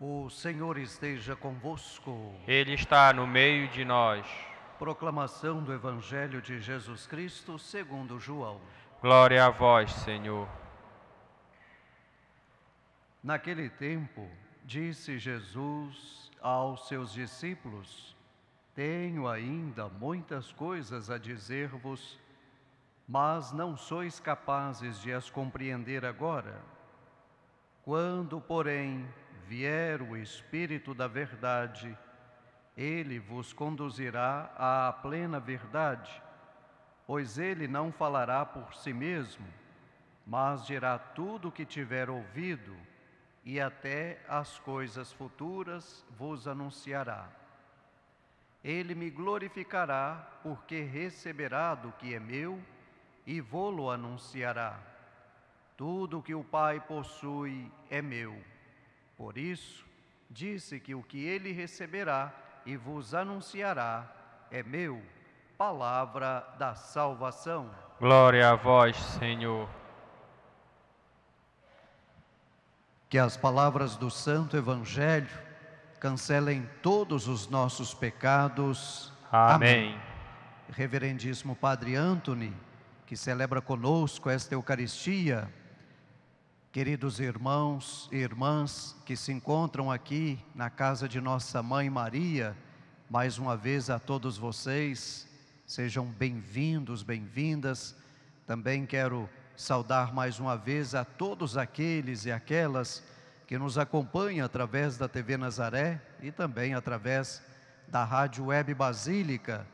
O Senhor esteja convosco. Ele está no meio de nós. Proclamação do Evangelho de Jesus Cristo segundo João. Glória a vós, Senhor. Naquele tempo, disse Jesus aos seus discípulos: Tenho ainda muitas coisas a dizer-vos, mas não sois capazes de as compreender agora. Quando, porém, vier o Espírito da verdade, ele vos conduzirá à plena verdade, pois ele não falará por si mesmo, mas dirá tudo o que tiver ouvido, e até as coisas futuras vos anunciará. Ele me glorificará, porque receberá do que é meu e vô-lo anunciará. Tudo o que o Pai possui é meu. Por isso, disse que o que ele receberá e vos anunciará é meu. Palavra da salvação. Glória a vós, Senhor. Que as palavras do Santo Evangelho cancelem todos os nossos pecados. Amém. Reverendíssimo Padre Antony, que celebra conosco esta Eucaristia, queridos irmãos e irmãs que se encontram aqui na casa de Nossa Mãe Maria, mais uma vez a todos vocês, sejam bem-vindos, bem-vindas. Também quero saudar mais uma vez a todos aqueles e aquelas que nos acompanham através da TV Nazaré e também através da Rádio Web Basílica,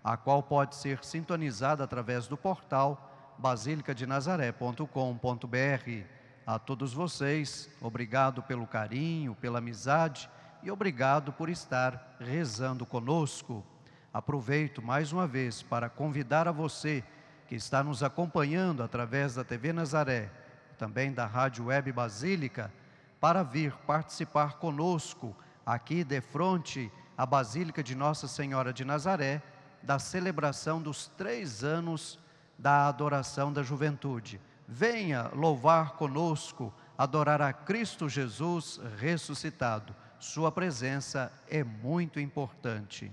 a qual pode ser sintonizada através do portal basilicadenazaré.com.br. A todos vocês, obrigado pelo carinho, pela amizade e obrigado por estar rezando conosco. Aproveito mais uma vez para convidar a você que está nos acompanhando através da TV Nazaré, também da Rádio Web Basílica, para vir participar conosco aqui de frente à Basílica de Nossa Senhora de Nazaré, da celebração dos 3 anos da adoração da juventude. Venha louvar conosco, adorar a Cristo Jesus ressuscitado. Sua presença é muito importante.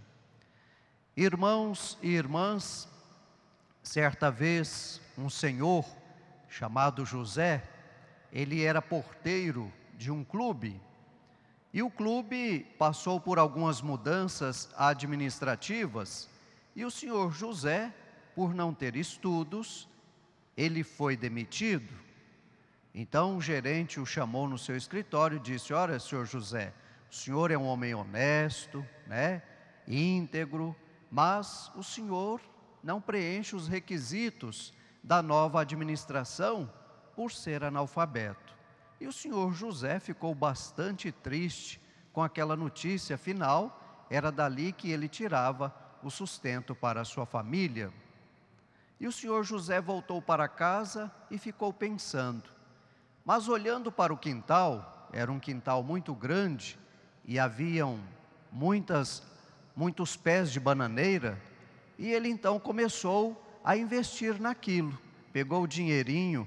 Irmãos e irmãs, certa vez um senhor chamado José, ele era porteiro de um clube, e o clube passou por algumas mudanças administrativas, e o senhor José, por não ter estudos, ele foi demitido. Então o gerente o chamou no seu escritório e disse: olha, senhor José, o senhor é um homem honesto, íntegro, mas o senhor não preenche os requisitos da nova administração por ser analfabeto. E o senhor José ficou bastante triste com aquela notícia, afinal, era dali que ele tirava o sustento para a sua família. E o senhor José voltou para casa e ficou pensando. Mas olhando para o quintal, era um quintal muito grande e haviam muitos pés de bananeira, e ele então começou a investir naquilo. Pegou o dinheirinho,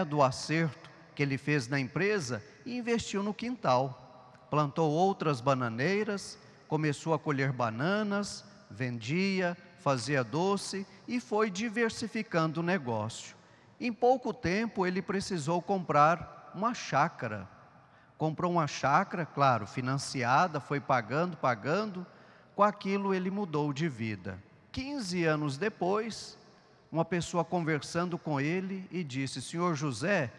do acerto que ele fez na empresa e investiu no quintal. Plantou outras bananeiras, começou a colher bananas, vendia, fazia doce e foi diversificando o negócio. Em pouco tempo ele precisou comprar uma chácara. Comprou uma chácara, claro, financiada, foi pagando. Com aquilo ele mudou de vida. 15 anos depois, uma pessoa conversando com ele e disse: senhor José,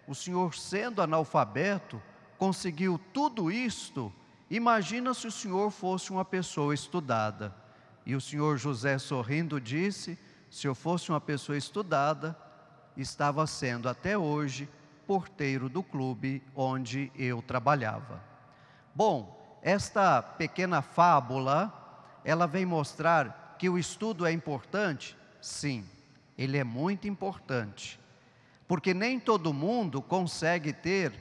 o senhor sendo analfabeto, conseguiu tudo isto, imagina se o senhor fosse uma pessoa estudada. E o senhor José, sorrindo, disse: se eu fosse uma pessoa estudada, estava sendo até hoje porteiro do clube onde eu trabalhava. Bom, esta pequena fábula, ela vem mostrar que o estudo é importante? Sim, ele é muito importante, porque nem todo mundo consegue ter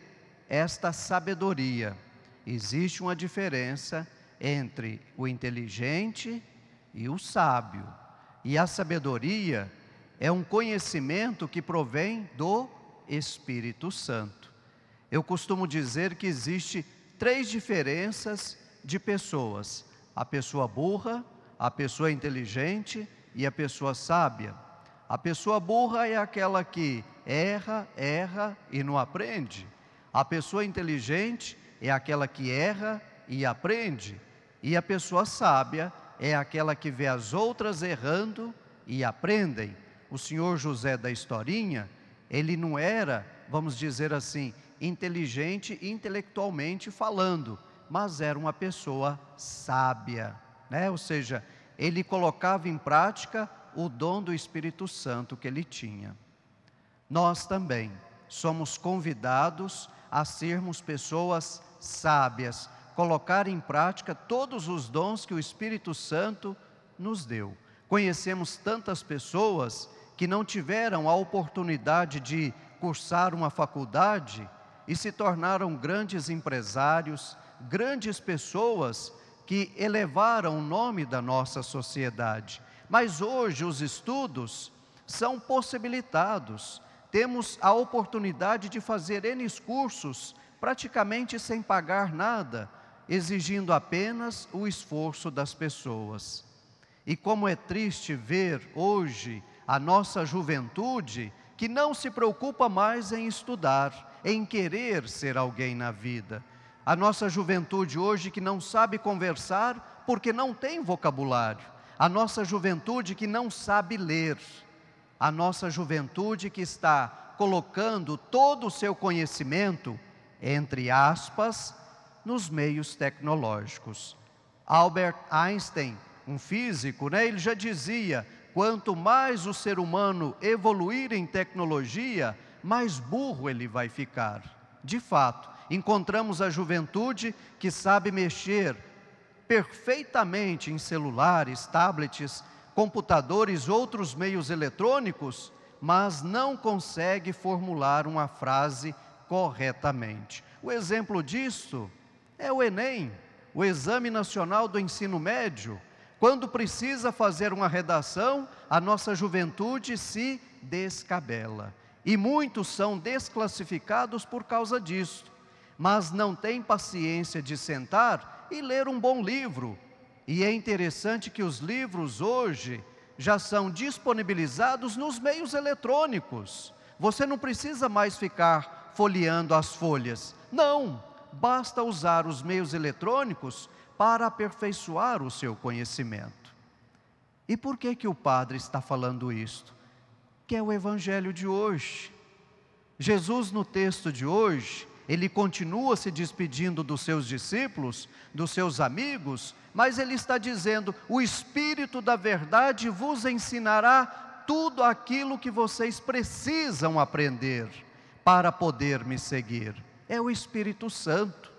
esta sabedoria. Existe uma diferença entre o inteligente e o sábio. E a sabedoria é um conhecimento que provém do Espírito Santo. Eu costumo dizer que existe três diferenças de pessoas: a pessoa burra, a pessoa inteligente e a pessoa sábia. A pessoa burra é aquela que erra e não aprende. A pessoa inteligente é aquela que erra e aprende. E a pessoa sábia é aquela que vê as outras errando e aprendem. O senhor José da historinha, ele não era, vamos dizer assim, inteligente intelectualmente falando, mas era uma pessoa sábia, né? Ou seja, ele colocava em prática o dom do Espírito Santo que ele tinha. Nós também somos convidados a sermos pessoas sábias, colocar em prática todos os dons que o Espírito Santo nos deu. Conhecemos tantas pessoas que não tiveram a oportunidade de cursar uma faculdade e se tornaram grandes empresários, grandes pessoas que elevaram o nome da nossa sociedade. Mas hoje os estudos são possibilitados. Temos a oportunidade de fazer N cursos, praticamente sem pagar nada, exigindo apenas o esforço das pessoas. E como é triste ver hoje a nossa juventude que não se preocupa mais em estudar, em querer ser alguém na vida. A nossa juventude hoje que não sabe conversar porque não tem vocabulário. A nossa juventude que não sabe ler. A nossa juventude que está colocando todo o seu conhecimento, entre aspas, nos meios tecnológicos. Albert Einstein, um físico, ele já dizia: quanto mais o ser humano evoluir em tecnologia, mais burro ele vai ficar. De fato, encontramos a juventude que sabe mexer perfeitamente em celulares, tablets, computadores, outros meios eletrônicos, mas não consegue formular uma frase corretamente. O exemplo disso é o Enem, o Exame Nacional do Ensino Médio. Quando precisa fazer uma redação, a nossa juventude se descabela. E muitos são desclassificados por causa disso, mas não têm paciência de sentar e ler um bom livro. E é interessante que os livros hoje já são disponibilizados nos meios eletrônicos. Você não precisa mais ficar folheando as folhas. Não, basta usar os meios eletrônicos para aperfeiçoar o seu conhecimento. E por que o padre está falando isto? Que é o evangelho de hoje. Jesus, no texto de hoje, ele continua se despedindo dos seus discípulos, dos seus amigos, mas ele está dizendo: o Espírito da verdade vos ensinará tudo aquilo que vocês precisam aprender para poder me seguir. É o Espírito Santo.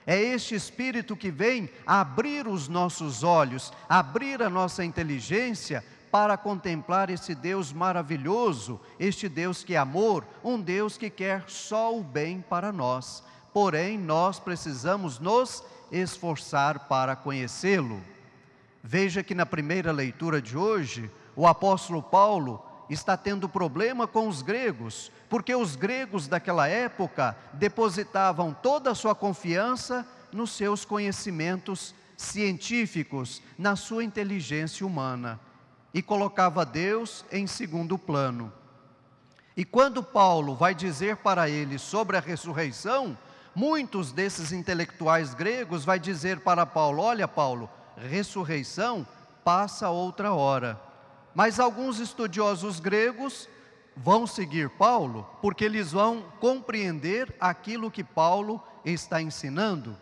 É este Espírito que vem abrir os nossos olhos, abrir a nossa inteligência para contemplar esse Deus maravilhoso, este Deus que é amor, um Deus que quer só o bem para nós. Porém, nós precisamos nos esforçar para conhecê-lo. Veja que na primeira leitura de hoje, o apóstolo Paulo está tendo problema com os gregos, porque os gregos daquela época depositavam toda a sua confiança nos seus conhecimentos científicos, na sua inteligência humana, e colocava Deus em segundo plano. E quando Paulo vai dizer para eles sobre a ressurreição, muitos desses intelectuais gregos vai dizer para Paulo: olha Paulo, ressurreição passa outra hora. Mas alguns estudiosos gregos vão seguir Paulo, porque eles vão compreender aquilo que Paulo está ensinando.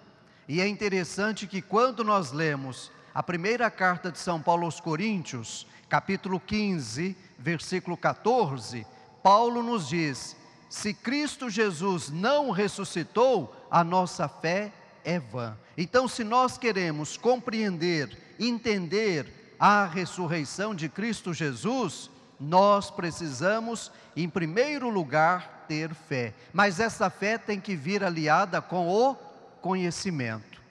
E é interessante que quando nós lemos a primeira carta de São Paulo aos Coríntios, capítulo 15, versículo 14, Paulo nos diz: se Cristo Jesus não ressuscitou, a nossa fé é vã. Então, se nós queremos compreender, entender a ressurreição de Cristo Jesus, nós precisamos, em primeiro lugar, ter fé. Mas essa fé tem que vir aliada com o conhecimento.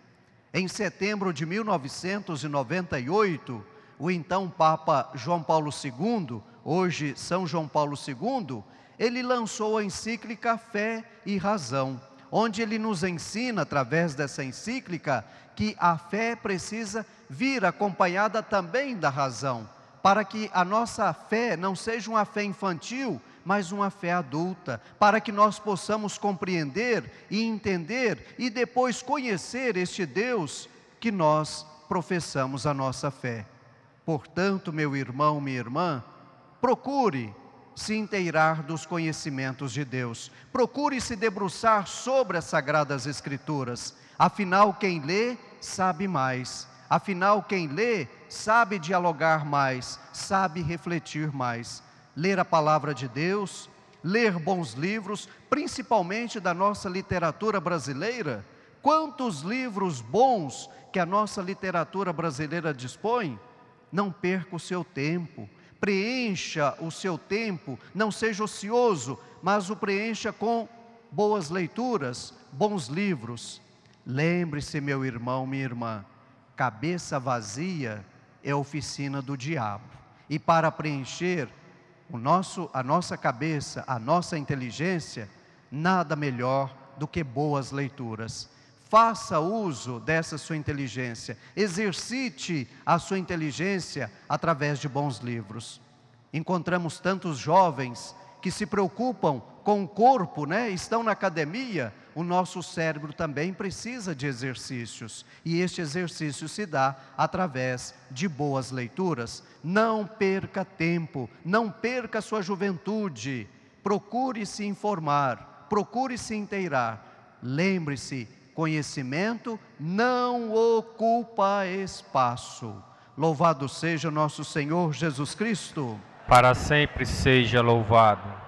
Em setembro de 1998, o então Papa João Paulo II, hoje São João Paulo II, ele lançou a encíclica Fé e Razão, onde ele nos ensina, através dessa encíclica, que a fé precisa vir acompanhada também da razão, para que a nossa fé não seja uma fé infantil, mas uma fé adulta, para que nós possamos compreender e entender e depois conhecer este Deus que nós professamos a nossa fé. Portanto, meu irmão, minha irmã, procure se inteirar dos conhecimentos de Deus, procure se debruçar sobre as Sagradas Escrituras, afinal quem lê sabe mais, afinal quem lê sabe dialogar mais, sabe refletir mais. Ler a palavra de Deus, ler bons livros, principalmente da nossa literatura brasileira. Quantos livros bons que a nossa literatura brasileira dispõe? Não perca o seu tempo, preencha o seu tempo, não seja ocioso, mas o preencha com boas leituras, bons livros. Lembre-se, meu irmão, minha irmã, cabeça vazia é oficina do diabo. E para preencher a nossa cabeça, a nossa inteligência, nada melhor do que boas leituras. Faça uso dessa sua inteligência, exercite a sua inteligência através de bons livros. Encontramos tantos jovens que se preocupam com o corpo, estão na academia. O nosso cérebro também precisa de exercícios, e este exercício se dá através de boas leituras. Não perca tempo, não perca a sua juventude, procure se informar, procure se inteirar. Lembre-se, conhecimento não ocupa espaço. Louvado seja nosso Senhor Jesus Cristo. Para sempre seja louvado.